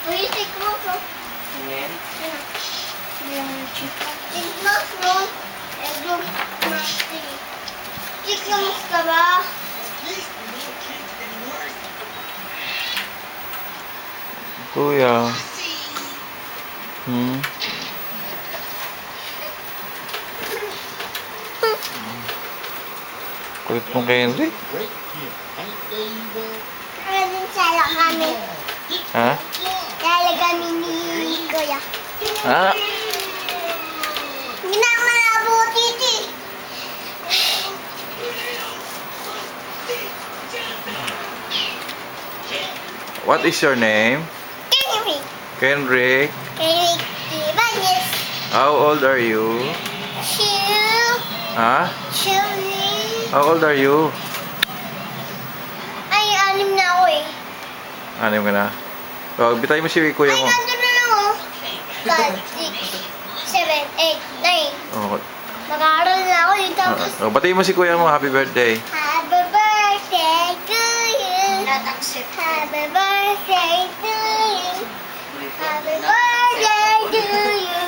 Take mouse, oh. Ayan. Take mouse, no? Take mouse ka ba? Kuya. Kulit mong kay Henry? Sala kami. Ha? Sala kami ni Kuya. Ah, Hindi na malabo, Titi. what is your name? Kenrick. Kenrick. Kenrick Ibanez. How old are you? Ha? Chili. How old are you? Ay, 6 na ako eh. Anim ka na? Oh, bitay mo si kuya Ay, mo. nandun na lang oh. 5, 6, 7, 8, 9. Oh, Mag-aaral na ako yun. Tapos, oh, batiin mo si kuya mo. Happy birthday. Happy birthday to you. Not accept. Happy birthday to you. Happy birthday to you.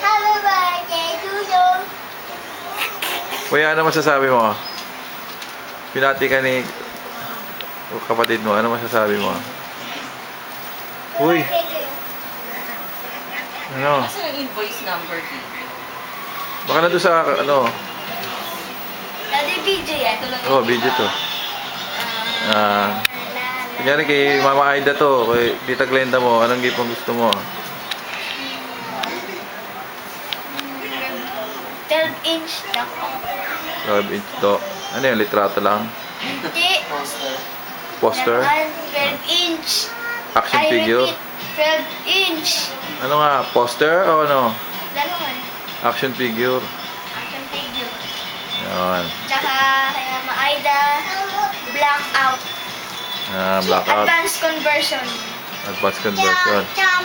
Happy birthday to you. Kuya, ano masasabi mo? Pinati ka ni kapatid mo. Ano masasabi mo? Uy. Ano? Kasi ang invoice number dito. Baka na doon sa ano? Daddy video yan. Ito lang Oh, video to. Kunyari kay Mama Aida to, kay Tita Glenda mo, anong gift ang gusto mo? 12-inch na ako. 12 inch to. Ano yan? Litrato lang? Hindi. Poster? 12-inch. Action figure? 12-inch. Ano nga? Poster o ano? Dalawan. Action figure. Action figure. Yan. Tsaka kaya Aida, blackout. Blackout. Advanced conversion. Advanced conversion. Tsaka